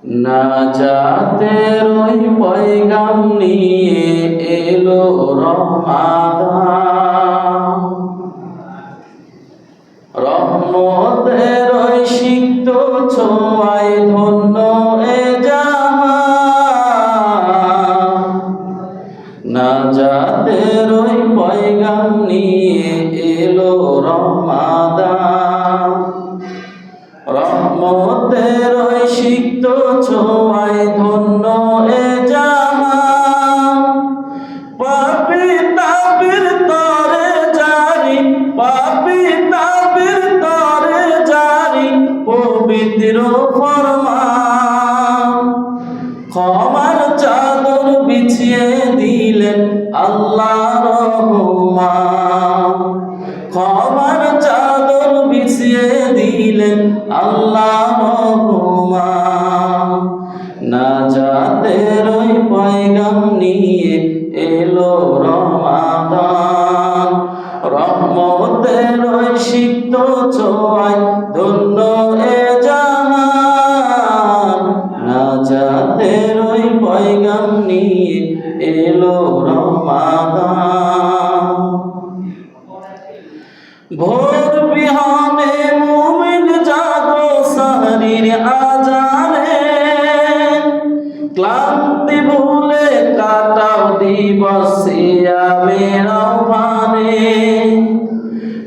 নাজাতের ওই পয়গাম নিয়ে এলো রমাদান, রহমতের ওই সিক্ত ছোঁয়ায় ধন্য এ জাহান। নাজাতের ওই পয়গাম নিয়ে এলো রমাদান, রহমতের ওই সিক্ত ছোঁয়ায় ধন্য এ জাহান। পাপী তাপির তরে জারি, পাপী তাপির তরে জারি পবিত্র ফরমান। ক্ষমার চাদর বিছিয়ে দিলেন আল্লাহ রহমান, ক্ষমার চাদর বিছিয়ে দিলেন আল্লাহ রহমান। নাজাতের ওই পয়গাম নিয়ে এলো রমাদান, রহমতের ওই সিক্ত ছোঁয়ায় ধন্য এ জাহান। নাজাতের ওই পয়গাম নিয়ে এলো রমাদান। ভোর বিহানে মুমিন জাগো সাহরির আজানে, ক্লান্তি ভুলে কাটাও দিবস সিয়ামের আহ্বানে।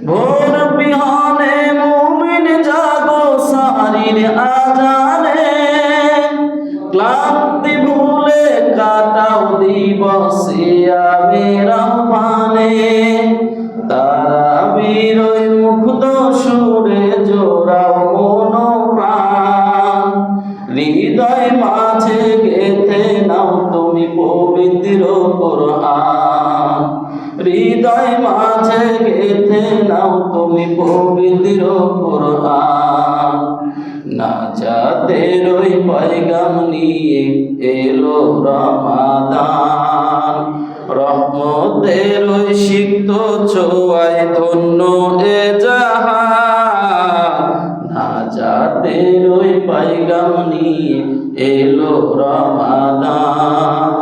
ভোর বিহানে মুমিন জাগো সাহরির আজানে, ক্লান্তি ভুলে কাটাও দিবস সিয়ামের আহ্বানে। তারাবির ওই মুগ্ধ সুরে জোড়াও মন প্রাণ, হৃদয় মাঝে গেথে নাও তুমি পবিত্র কোরআন। হৃদয় মাঝে গেথে নাও তুমি পবিত্র কোরআন। নাজাতের ওই পয়গাম নিয়ে এলো রমাদান, রহমতের ওই সিক্ত ছোঁয়ায় ধন্য এ জাহান। নাজাতের ওই পয়গাম নিয়ে এলো রমাদান।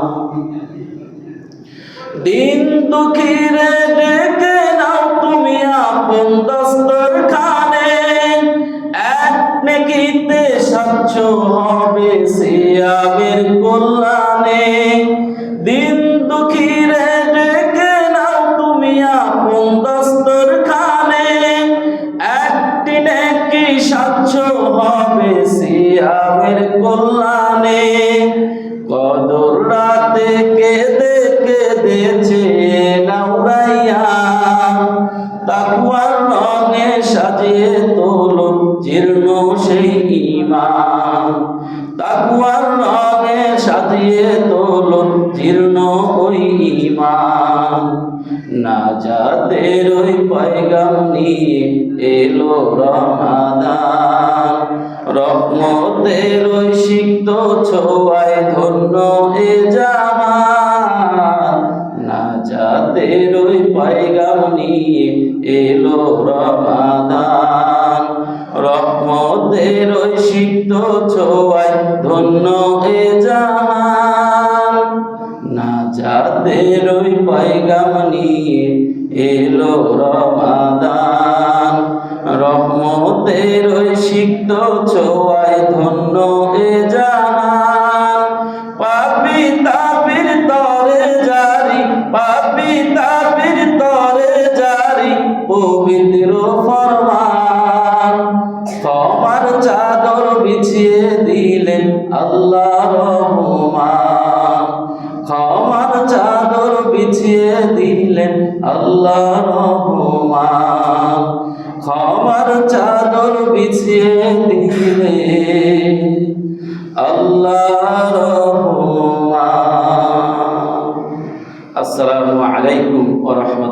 দিন দুঃখীরে ডেকে নাও তুমি আপন দস্তরখানে, এক নেকিতে স্বচ্ছ হবে সিয়ামের কল্যাণে। দিন দুঃখীরে ডেকে নাও তুমি আপন দস্তরখানে, একটি নেকি স্বচ্ছ হবে সিয়ামের কল্যাণে। কদর রাতে কেঁদে কেঁদেছে নাউরাইয়া, তাকওয়ার রঙে সাজিয়ে তোলো জীর্ণ সেই ঈমান। তাকওয়ার রঙে সাজিয়ে তোলো জীর্ণ ওই ঈমান। নাজাতের ওই পয়গাম নিয়ে এলো রমাদান, রহমতের ওই সিক্ত ছোঁয়ায় ধন্য এ জাহান। নাজাতের ওই পয়গাম নিয়ে এলো রমাদান, রহমতের ওই সিক্ত ছোঁয়ায় ধন্য এ জাহান। নাজাতের ওই পয়গাম নিয়ে এলো রমাদান, রহমতের ওই সিক্ত ছোঁয়ায় ধন্য এ জাহান। পাপী তাপির তরে জারি, পাপী তাপির তরে জারি পবিত্র ফরমান। ক্ষমার চাদর বিছিয়ে দিলেন আল্লাহ রহমান, ক্ষমার চাদর বিছিয়ে দিলেন আল্লাহ রহমান। ক্ষমার চাদর বিছিয়ে দিলেন আল্লাহ রহমান। আসসালামু আলাইকুম ওয়া রাহমাতুল্লাহ।